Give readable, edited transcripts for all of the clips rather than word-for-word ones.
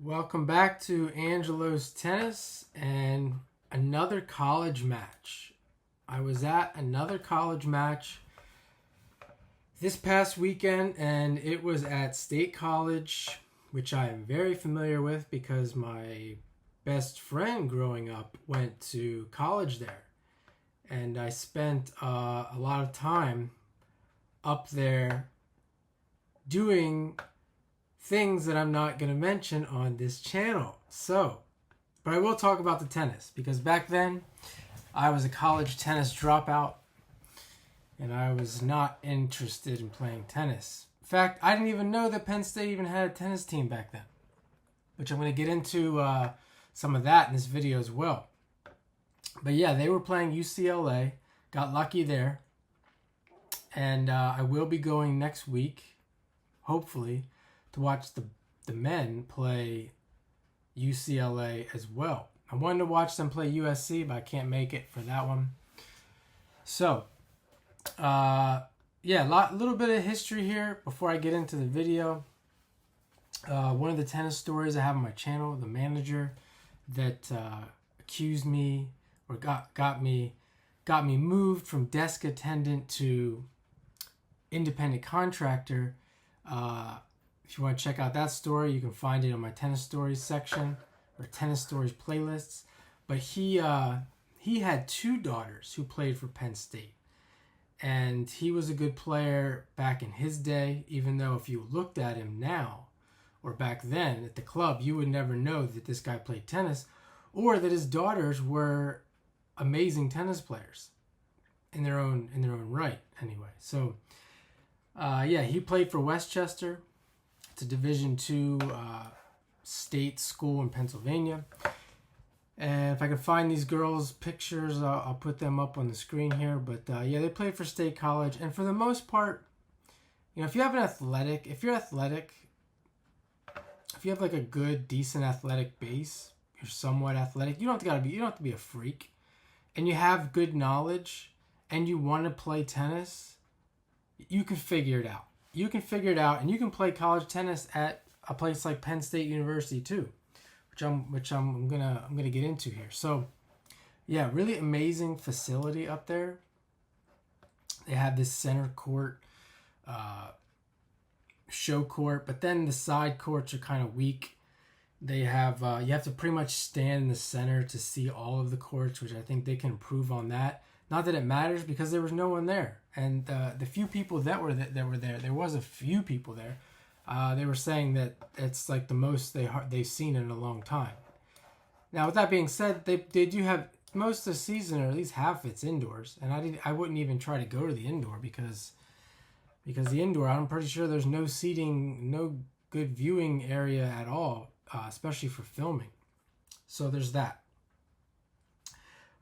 Welcome back to Angelo's Tennis and another college match. I was at another college match this past weekend, and it was at State College, which I am very familiar with because my best friend growing up went to college there. And I spent a lot of time up there doing things that I'm not going to mention on this channel. But I will talk about the tennis because back then I was a college tennis dropout and I was not interested in playing tennis. In fact, I didn't even know that Penn State even had a tennis team back then, which I'm going to get into some of that in this video as well. But yeah, they were playing UCLA, got lucky there, and I will be going next week, hopefully, to watch the men play UCLA as well. I wanted to watch them play USC, but I can't make it for that one. So, little bit of history here before I get into the video. One of the tennis stories I have on my channel, the manager that accused me or got me moved from desk attendant to independent contractor. If you want to check out that story, you can find it on my tennis stories section or tennis stories playlists. But he had two daughters who played for Penn State, and he was a good player back in his day. Even though if you looked at him now or back then at the club, you would never know that this guy played tennis or that his daughters were amazing tennis players in their own right. Anyway, so he played for Westchester. It's a Division II state school in Pennsylvania. And if I can find these girls' pictures, I'll put them up on the screen here. But they played for State College. And for the most part, if you have if you're athletic, if you have like a good, decent athletic base, you're somewhat athletic. You don't have to be a freak. And you have good knowledge and you want to play tennis, you can figure it out. You can figure it out, and you can play college tennis at a place like Penn State University too, which I'm gonna get into here. So, yeah, really amazing facility up there. They have this center court, show court, but then the side courts are kind of weak. They have you have to pretty much stand in the center to see all of the courts, which I think they can improve on that. Not that it matters because there was no one there. And the few people that were there, there was a few people there. They were saying that it's like the most they've seen in a long time. Now, with that being said, they do have most of the season, or at least half of it's indoors. And I wouldn't even try to go to the indoor because the indoor, I'm pretty sure there's no seating, no good viewing area at all, especially for filming. So there's that.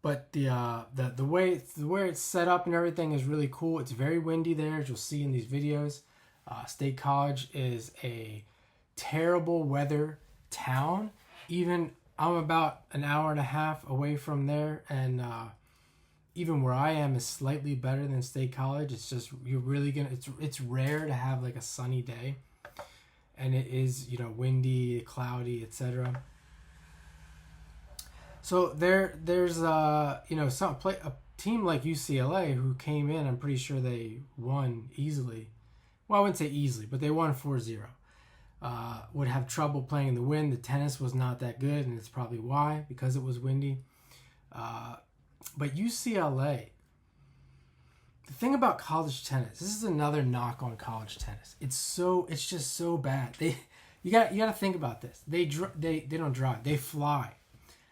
But the way it's set up and everything is really cool. It's very windy there, as you'll see in these videos. State College is a terrible weather town. Even I'm about an hour and a half away from there, and even where I am is slightly better than State College. It's just it's rare to have like a sunny day, and it is windy, cloudy, etc. So there's a team like UCLA who came in. I'm pretty sure they won easily. Well, I wouldn't say easily, but they won 4-0. Would have trouble playing in the wind. The tennis was not that good, and it's probably why, because it was windy. But UCLA, the thing about college tennis, this is another knock on college tennis. It's just so bad. You got to think about this. They don't drive. They fly.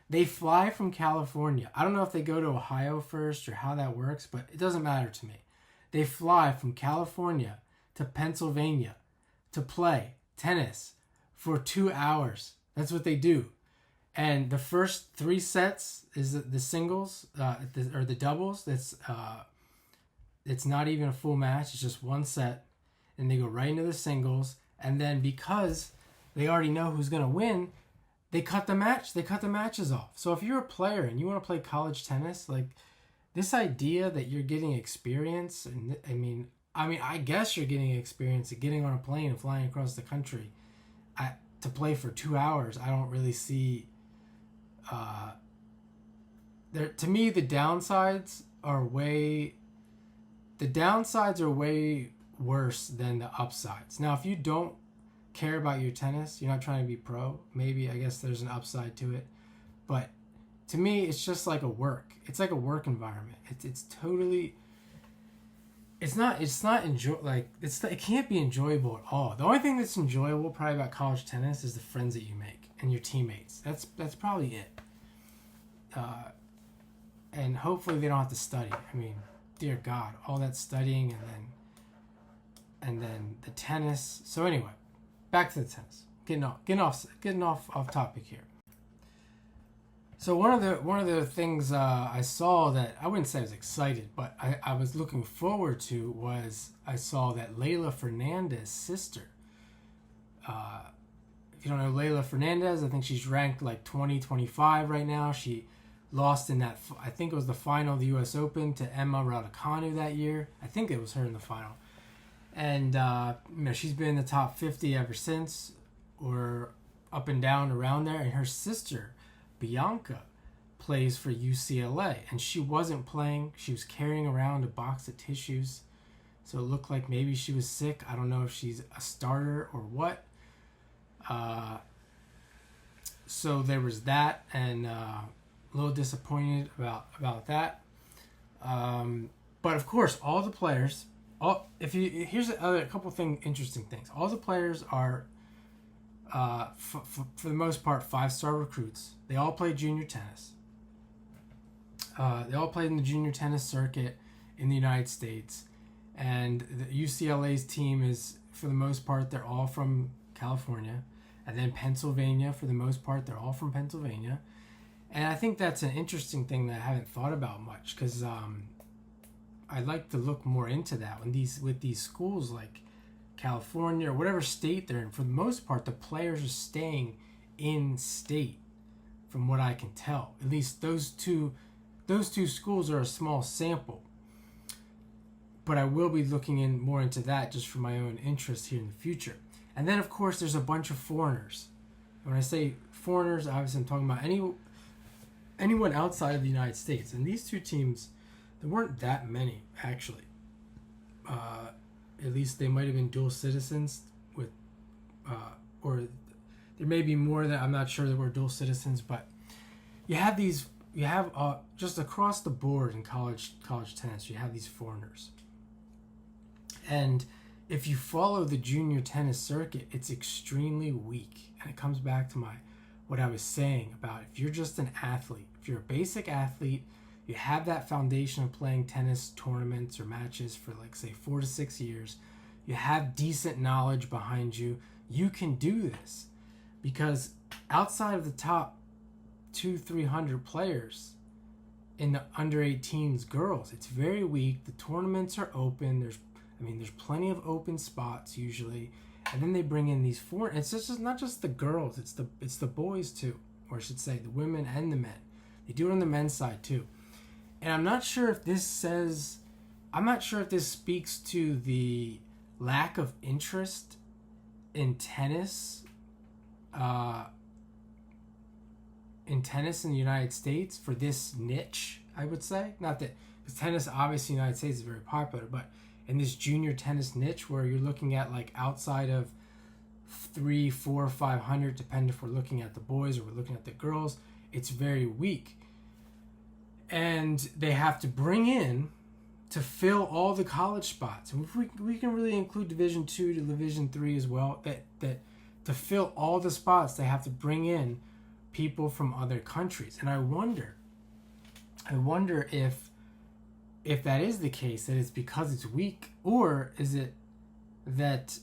They fly from California. I don't know if they go to Ohio first or how that works, but it doesn't matter to me. They fly from California to Pennsylvania to play tennis for 2 hours. That's what they do. And the first 3 sets is the singles or the doubles. It's not even a full match. It's just one set. And they go right into the singles. And then because they already know who's going to win, they cut the matches off. So if you're a player and you want to play college tennis, like this idea that you're getting experience, and I guess you're getting experience at getting on a plane and flying across the country. to play for 2 hours, I don't really see there. To me, the downsides are way worse than the upsides. Now, if you don't care about your tennis, you're not trying to be pro, maybe, I guess there's an upside to it. But to me, it's just like a work. It's like a work environment. It's totally. It's not enjoy like it can't be enjoyable at all. The only thing that's enjoyable probably about college tennis is the friends that you make and your teammates. That's probably it. And hopefully they don't have to study. I mean, dear God, all that studying and then the tennis. So anyway, back to the tennis. Getting off topic here. So one of the things I saw that I wouldn't say I was excited, but I was looking forward to was I saw that Leylah Fernandez's sister. If you don't know Leylah Fernandez, I think she's ranked like 25 right now. She lost in that, I think it was the final of the U.S. Open to Emma Raducanu that year. I think it was her in the final. And she's been in the top 50 ever since, or up and down around there. And her sister, Bianca, plays for UCLA, and she wasn't playing. She was carrying around a box of tissues, so it looked like maybe she was sick. I don't know if she's a starter or what. So there was that, and a little disappointed about that. But of course, all the players. Here's a couple interesting things. All the players are. For the most part, 5-star recruits. They all play junior tennis. They all played in the junior tennis circuit in the United States. And the UCLA's team is, for the most part, they're all from California. And then Pennsylvania, for the most part, they're all from Pennsylvania. And I think that's an interesting thing that I haven't thought about much, because I'd like to look more into that with these schools like California or whatever state they're in. For the most part, the players are staying in state, from what I can tell. At least those two schools are a small sample. But I will be looking more into that just for my own interest here in the future. And then, of course, there's a bunch of foreigners. When I say foreigners, obviously I'm talking about anyone outside of the United States. And these two teams, there weren't that many, actually. At least they might have been dual citizens with, or there may be more that I'm not sure that were dual citizens, but you have just across the board in college tennis, you have these foreigners. And if you follow the junior tennis circuit, it's extremely weak. And it comes back to what I was saying about if you're just an athlete, if you're a basic athlete, you have that foundation of playing tennis tournaments or matches for like say 4 to 6 years, you have decent knowledge behind you, you can do this. Because outside of the top 200-300 players in the under 18s girls, it's very weak. The tournaments are open. There's plenty of open spots usually, and then they bring in these foreign. It's just not just the girls; it's the boys too, or I should say, the women and the men. They do it on the men's side too, and I'm not sure if this speaks to the lack of interest in tennis. In the United States for this niche, I would say. Not that, because tennis obviously in the United States is very popular, but in this junior tennis niche where you're looking at like outside of 300, 400, 500, depending if we're looking at the boys or we're looking at the girls, it's very weak. And they have to bring in to fill all the college spots. And if we can really include Division 2 to Division 3 as well, that to fill all the spots, they have to bring in people from other countries. And I wonder if that is the case, that it's because it's weak, or is it that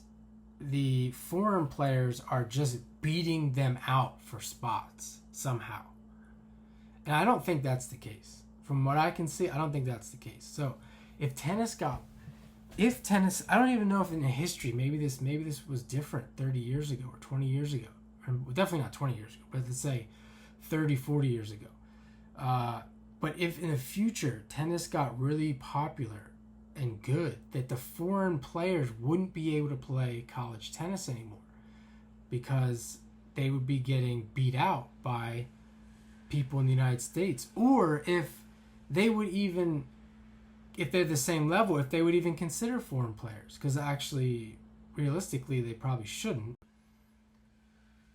the foreign players are just beating them out for spots somehow? And I don't think that's the case. From what I can see, I don't think that's the case. So if tennis, I don't even know if in the history, maybe this was different 30 years ago or 20 years ago. Definitely not 20 years ago, but let's say 30, 40 years ago. But if in the future tennis got really popular and good, that the foreign players wouldn't be able to play college tennis anymore, because they would be getting beat out by people in the United States, or if they would even, if they're the same level, if they would even consider foreign players, because actually, realistically, they probably shouldn't.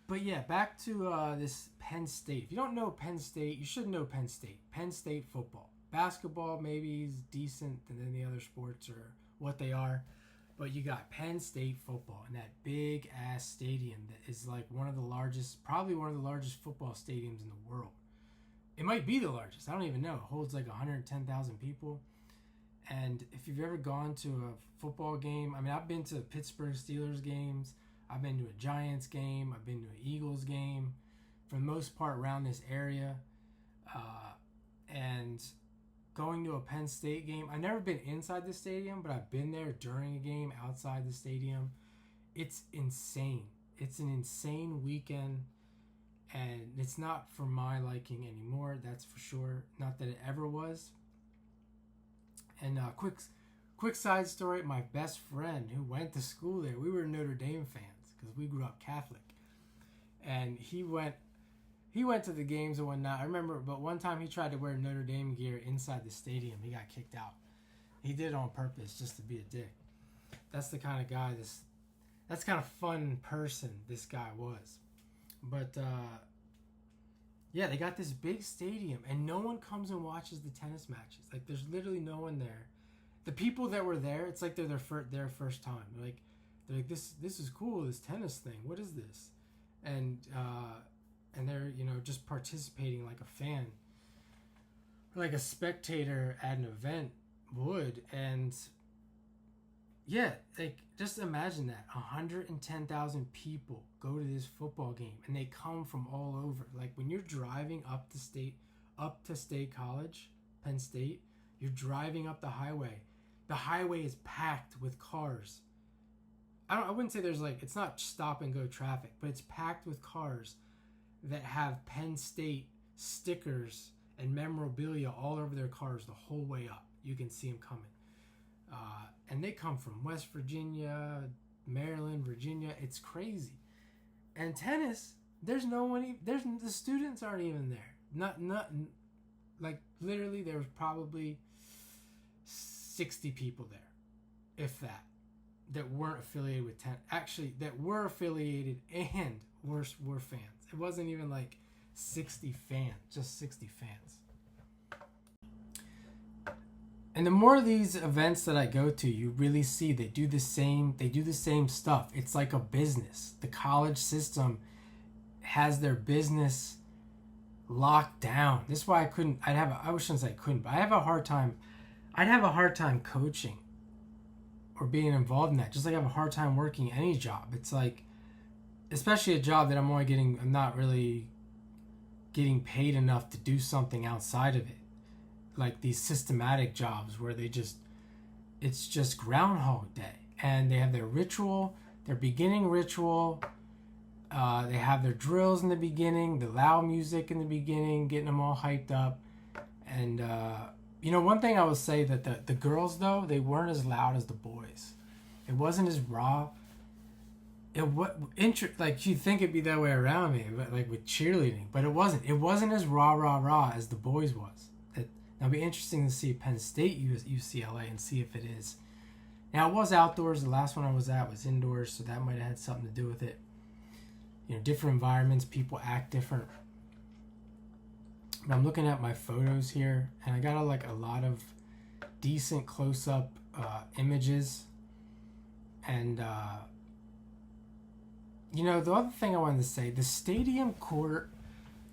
But yeah, back to this Penn State. If you don't know Penn State, you should know Penn State. Penn State football. Basketball maybe is decent than the other sports or what they are. But you got Penn State football in that big ass stadium that is like one of the largest, probably one of the largest football stadiums in the world. It might be the largest. I don't even know. It holds like 110,000 people. And if you've ever gone to a football game, I mean, I've been to Pittsburgh Steelers games. I've been to a Giants game. I've been to an Eagles game. For the most part around this area. And going to a Penn State game, I've never been inside the stadium, but I've been there during a game outside the stadium. It's insane. It's an insane weekend, and it's not for my liking anymore, that's for sure. Not that it ever was. And quick side story, my best friend who went to school there, we were Notre Dame fans because we grew up Catholic. And he went to the games and whatnot. I remember, but one time he tried to wear Notre Dame gear inside the stadium. He got kicked out. He did it on purpose just to be a dick. That's the kind of guy, that's the kind of fun person this guy was. But, yeah, they got this big stadium, and no one comes and watches the tennis matches. Like, there's literally no one there. The people that were there, it's like they're their first time. They're like, this is cool, this tennis thing. What is this? And they're, just participating like a fan, like a spectator at an event would. And yeah, like, just imagine that 110,000 people go to this football game, and they come from all over. Like, when you're driving up to State College, Penn State, you're driving up the highway. The highway is packed with cars. I wouldn't say there's it's not stop and go traffic, but it's packed with cars that have Penn State stickers and memorabilia all over their cars the whole way up. You can see them coming. And they come from West Virginia, Maryland, Virginia. It's crazy. And tennis, there's no one. The students aren't even there. Not like, literally, there was probably 60 people there, if that weren't affiliated with tennis. Actually, that were affiliated and were fans. It wasn't even like 60 fans, just 60 fans. And the more of these events that I go to, you really see they do the same stuff. It's like a business. The college system has their business locked down. This is why I shouldn't say I couldn't, but I'd have a hard time coaching or being involved in that. Just like I have a hard time working any job. It's like, especially a job that I'm not really getting paid enough to do something outside of it. Like these systematic jobs where it's just Groundhog Day, and they have their ritual, their beginning ritual. They have their drills in the beginning, the loud music in the beginning, getting them all hyped up. And, one thing I will say that the girls, though, they weren't as loud as the boys. It wasn't as raw. Like, you'd think it'd be that way around me, but like with cheerleading, but it wasn't. It wasn't as raw as the boys was. It'll be interesting to see Penn State UCLA and see if it is. Now, it was outdoors. The last one I was at was indoors, so that might have had something to do with it. Different environments, people act different. But I'm looking at my photos here, and I got a lot of decent close-up images. And, the other thing I wanted to say, the stadium court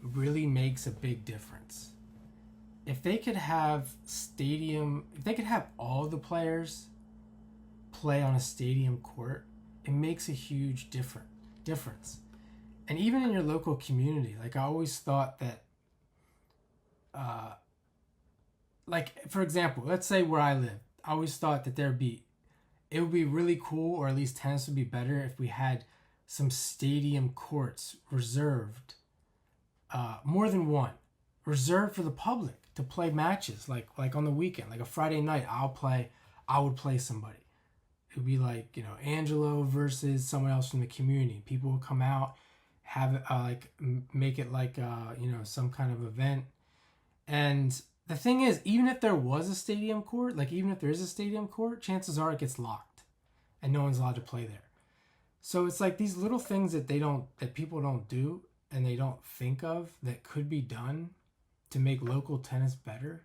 really makes a big difference. If they could have all the players play on a stadium court, it makes a huge difference. And even in your local community, like, I always thought that, like, for example, let's say where I live, I always thought that it would be really cool, or at least tennis would be better if we had some stadium courts reserved, more than one, reserved for the public to play matches, like on the weekend, like a Friday night, I would play somebody. It would be like, Angelo versus someone else from the community. People would come out, have it make it like some kind of event. And the thing is, even if there was a stadium court, like even if there is a stadium court, chances are it gets locked and no one's allowed to play there. So it's like these little things that people don't do and they don't think of that could be done to make local tennis better.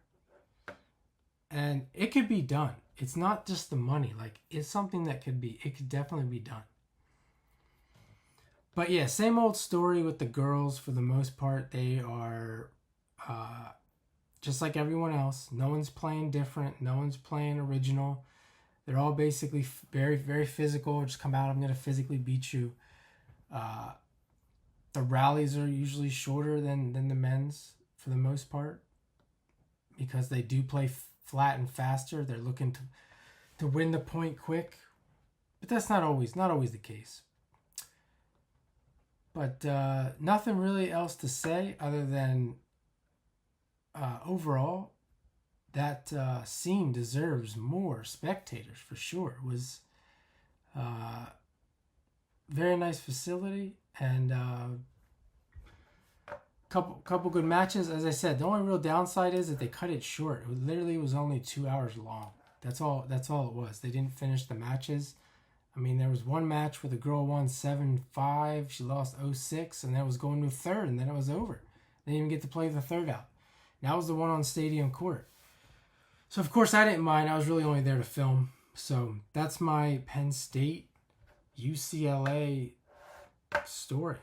And it could be done. It's not just the money. Like, it's something that it could definitely be done. But yeah, same old story with the girls for the most part. They are just like everyone else. No one's playing different. No one's playing original. They're all basically very, very physical. Just come out, I'm going to physically beat you. The rallies are usually shorter than the men's for the most part, because they do play flat and faster. They're looking to win the point quick. But that's not always the case. But nothing really else to say other than overall, that scene deserves more spectators for sure. It was very nice facility and couple good matches. As I said, the only real downside is that they cut it short. It literally was only 2 hours long. That's all it was. They didn't finish the matches. I mean, there was one match where the girl won 7-5. She lost 0-6, and then it was going to a third, and then it was over. They didn't even get to play the third out. And that was the one on Stadium Court. So, of course, I didn't mind. I was really only there to film. So, that's my Penn State UCLA story.